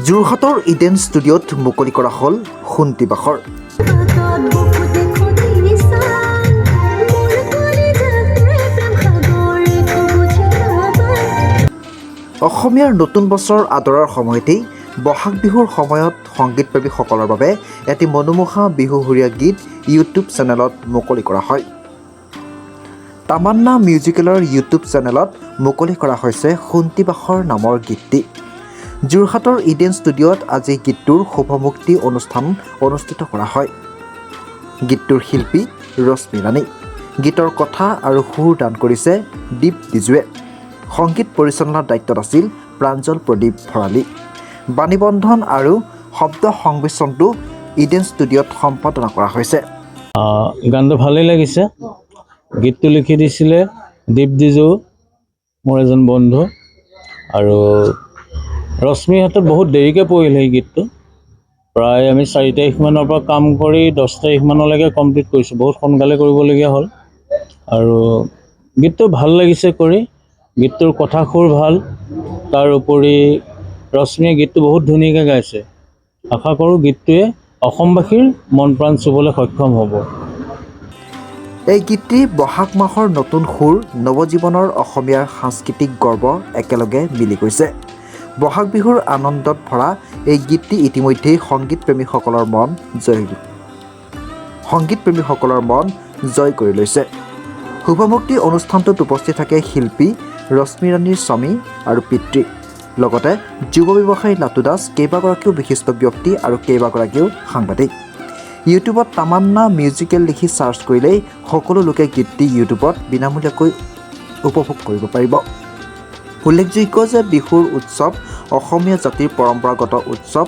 যোৰহাটৰ ইডেন ষ্টুডিঅ'ত মুকলি কৰা হ'ল শুন্তি বাখৰ। অসমীয়াৰ নতুন বছৰ আদৰাৰ সময়তেই বহাগ বিহুৰ সময়ত সংগীতপ্ৰেমীসকলৰ বাবে এটি মনোমোহা বিহুসুৰীয়া গীত ইউটিউব চেনেলত মুকলি কৰা হয়। তামান্না মিউজিকেলৰ ইউটিউব চেনেলত মুকলি কৰা হৈছে শুন্তি বাখৰ নামৰ গীতটি। যোৰহাটৰ ইডেন ষ্টুডিঅ'ত আজি গীতটোৰ শুভমুক্তি অনুষ্ঠান অনুষ্ঠিত কৰা হয়। গীতটোৰ শিল্পী ৰশ্মি ৰাণী, গীতৰ কথা আৰু সুৰ দান কৰিছে দীপ ডিজুৱে। সংগীত পৰিচালনাৰ দায়িত্বত আছিল প্ৰাঞ্জল প্ৰদীপ ভৰালী। বাণীবন্ধন আৰু শব্দ সংমিশ্ৰণটো ইডেন ষ্টুডিঅ'ত সম্পাদনা কৰা হৈছে। গানটো ভালেই লাগিছে। গীতটো লিখি দিছিলে দীপ ডিজু, মোৰ এজন বন্ধু, আৰু ৰশ্মিৰ হাতত বহুত দেৰিকৈ পৰিল সেই গীতটো। প্ৰায় আমি 4 তাৰিখমানৰ পৰা কাম কৰি 10 তাৰিখমানলৈকে কমপ্লিট কৰিছোঁ। বহুত সোনকালে কৰিবলগীয়া হ'ল আৰু গীতটো ভাল লাগিছে কৰি। গীতটোৰ কথা সুৰ ভাল, তাৰ উপৰি ৰশ্মিয়ে গীতটো বহুত ধুনীয়াকৈ গাইছে। আশা কৰোঁ গীতটোৱে অসমবাসীৰ মন প্ৰাণ চুবলৈ সক্ষম হ'ব। এই গীতটি বহাগ মাহৰ নতুন সুৰ, নৱজীৱনৰ অসমীয়াৰ সাংস্কৃতিক গৰ্ব একেলগে মিলি গৈছে। বহাগ বিহুৰ আনন্দত ভৰা এই গীতটি ইতিমধ্যেই সংগীতপ্ৰেমীসকলৰ মন জয় কৰি লৈছে। শুভমুক্তি অনুষ্ঠানটোত উপস্থিত থাকে শিল্পী ৰশ্মি ৰাণীৰ স্বামী আৰু পিতৃ, লগতে যুৱ ব্যৱসায়ী লাটু দাস, কেইবাগৰাকীও বিশিষ্ট ব্যক্তি আৰু কেইবাগৰাকীও সাংবাদিক। ইউটিউবত তামান্না মিউজিকেল লিখি চাৰ্চ কৰিলেই সকলো লোকে গীতটি ইউটিউবত বিনামূলীয়াকৈ উপভোগ কৰিব পাৰিব। উল্লেখযোগ্য যে বিহুৰ উৎসৱ অসমীয়া জাতিৰ পৰম্পৰাগত উৎসৱ।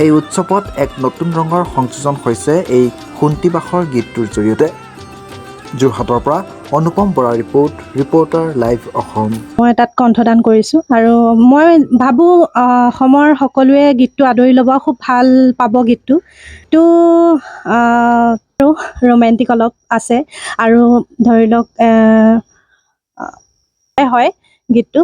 এই উৎসৱত এক নতুন ৰঙৰ সংযোজন হৈছে এই শুন্তি বাখৰ গীতটোৰ জৰিয়তে। যোৰহাটৰ পৰা অনুপম বৰা ৰিপৰ্টাৰ লাইভ অসম। মই তাত কণ্ঠদান কৰিছোঁ আৰু মই ভাবোঁ অসমৰ সকলোৱে গীতটো আদৰি ল'ব, খুব ভাল পাব গীতটো। তো ৰোমেণ্টিক অলপ আছে আৰু ধৰি লওক হয় গীতটো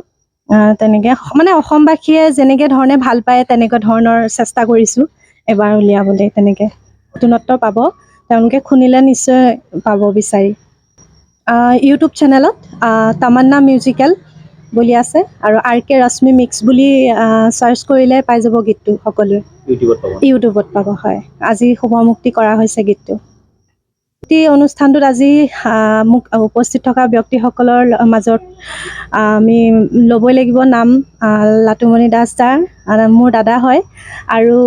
তেনেকৈ মানে অসমবাসীয়ে যেনেকৈ ধৰণে ভাল পায় তেনেকুৱা ধৰণৰ চেষ্টা কৰিছোঁ এবাৰ উলিয়াবলৈ। তেনেকৈ নতুনত্ব পাব, তেওঁলোকে শুনিলে নিশ্চয় পাব বিচাৰি। ইউটিউব চেনেলত তামান্না মিউজিকেল বুলি আছে আৰু RK ৰশ্মি মিক্স বুলি চাৰ্চ কৰিলে পাই যাব গীতটো। সকলোৱে ইউটিউবত পাব। হয়, আজি শুভমুক্তি কৰা হৈছে গীতটো। এই অনুষ্ঠানটোত আজি মোক উপস্থিত থকা ব্যক্তিসকলৰ মাজত আমি ল'বই লাগিব নাম। লাটুমণি দাস দাৰ মোৰ দাদা হয়, আৰু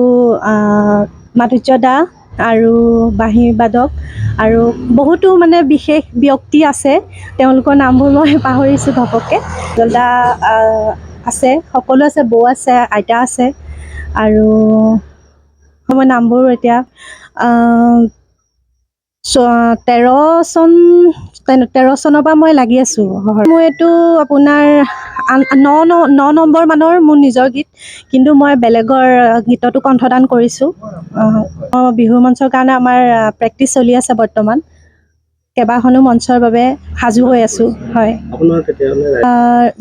মাধুৰ্য দা আৰু বাঁহী বাদক আৰু বহুতো মানে বিশেষ ব্যক্তি আছে, তেওঁলোকৰ নামবোৰ মই পাহৰিছোঁ ঘপককৈ। দা আছে, সকলো আছে, বৌ আছে, আইতা আছে, আৰু মই নামবোৰ এতিয়া 13 চনৰ পৰা মই লাগি আছোঁ। মোৰ এইটো আপোনাৰ 9 নম্বৰ মানৰ মোৰ নিজৰ গীত, কিন্তু মই বেলেগৰ গীততো কণ্ঠদান কৰিছোঁ। বিহু মঞ্চৰ কাৰণে আমাৰ প্ৰেক্টিচ চলি আছে বৰ্তমান। কেইবাখনো মঞ্চৰ বাবে সাজু হৈ আছোঁ। হয়,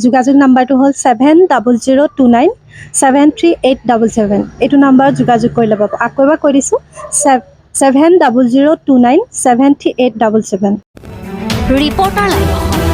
যোগাযোগ নাম্বাৰটো হ'ল 7002973877। এইটো নাম্বাৰত যোগাযোগ কৰি ল'ব। আকৌ এবাৰ কৈ দিছোঁ, 7002973877। Reporter live Assam.